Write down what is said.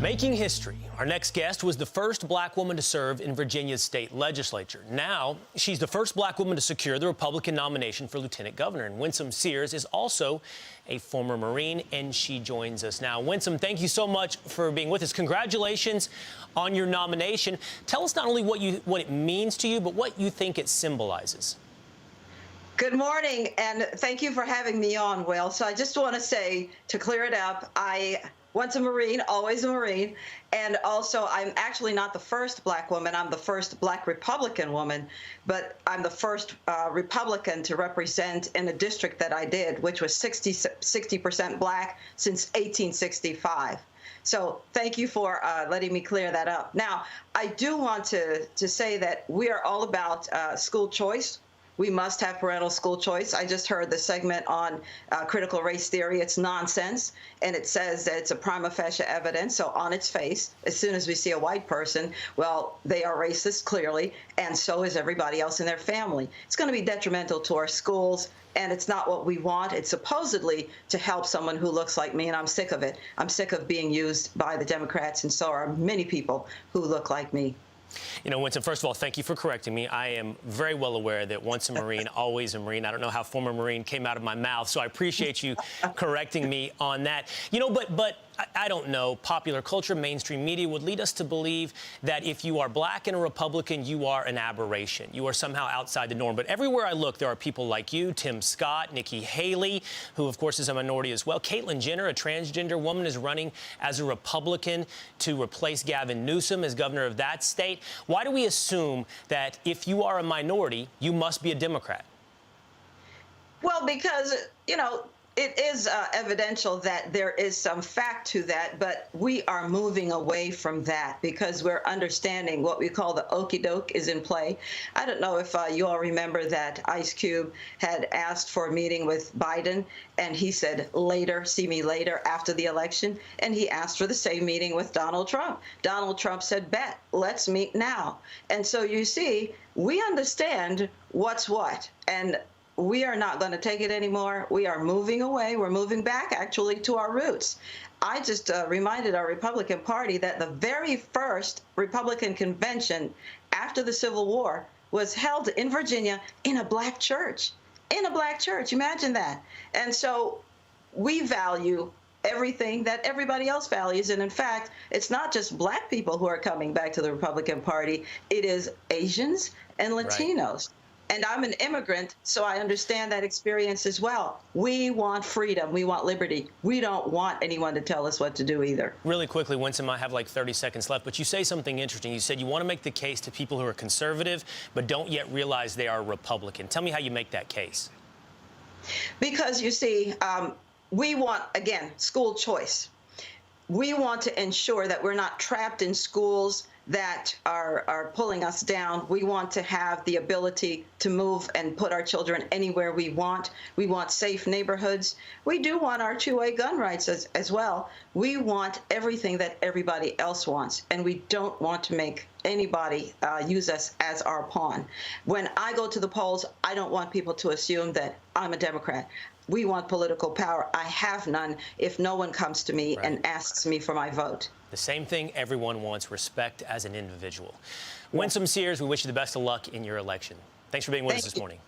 Making history. Our next guest was the first black woman to serve in Virginia's state legislature. Now, she's the first black woman to secure the Republican nomination for lieutenant governor. And Winsome Sears is also a former Marine, and she joins us now. Winsome, thank you so much for being with us. Congratulations on your nomination. Tell us not only what it means to you, but what you think it symbolizes. Good morning, and thank you for having me on, Will. So I just want to say, to clear it up, once a Marine, always a Marine. And also, I'm actually not the first black woman. I'm the first black Republican woman, but I'm the first Republican to represent in a district that I did, which was 60% black since 1865. So thank you for letting me clear that up. Now, I do want to say that we are all about school choice. We must have parental school choice. I just heard the segment on critical race theory. It's nonsense, and it says that it's a prima facie evidence. So on its face, as soon as we see a white person, well, they are racist, clearly, and so is everybody else in their family. It's going to be detrimental to our schools, and it's not what we want. It's supposedly to help someone who looks like me, and I'm sick of it. I'm sick of being used by the Democrats, and so are many people who look like me. You know, Winsome, first of all, thank you for correcting me. I am very well aware that once a Marine, always a Marine. I don't know how former Marine came out of my mouth, so I appreciate you correcting me on that. You know, but I don't know, popular culture, mainstream media would lead us to believe that if you are black and a Republican, you are an aberration. You are somehow outside the norm. But everywhere I look, there are people like you, Tim Scott, Nikki Haley, who, of course, is a minority as well. Caitlyn Jenner, a transgender woman, is running as a Republican to replace Gavin Newsom as governor of that state. Why do we assume that if you are a minority, you must be a Democrat? Well, because, you know, it is evidential that there is some fact to that, but we are moving away from that because we're understanding what we call the okie doke is in play. I don't know if you all remember that Ice Cube had asked for a meeting with Biden, and he said, later, see me later after the election, and he asked for the same meeting with Donald Trump. Donald Trump said, bet, let's meet now. And so you see, we understand what's what, and we are not going to take it anymore. We are moving away. We're moving back, actually, to our roots. I just reminded our Republican Party that the very first Republican convention after the Civil War was held in Virginia in a black church. In a black church. Imagine that. And so we value everything that everybody else values. And in fact, it's not just black people who are coming back to the Republican Party. It is Asians and Latinos. Right. And I'm an immigrant, so I understand that experience as well. We want freedom. We want liberty. We don't want anyone to tell us what to do either. Really quickly, Winsome, I have like 30 seconds left, but you say something interesting. You said you want to make the case to people who are conservative but don't yet realize they are Republican. Tell me how you make that case. Because, you see, we want, again, school choice. We want to ensure that we're not trapped in schools that are pulling us down. We want to have the ability to move and put our children anywhere we want. We want safe neighborhoods. We do want our two-way gun rights as well. We want everything that everybody else wants, and we don't want to make anybody use us as our pawn. When I go to the polls, I don't want people to assume that I'm a Democrat. We want political power. I have none if no one comes to me and asks me for my vote. The same thing everyone wants, respect as an individual. Winsome Sears, we wish you the best of luck in your election. Thanks for being with us this morning.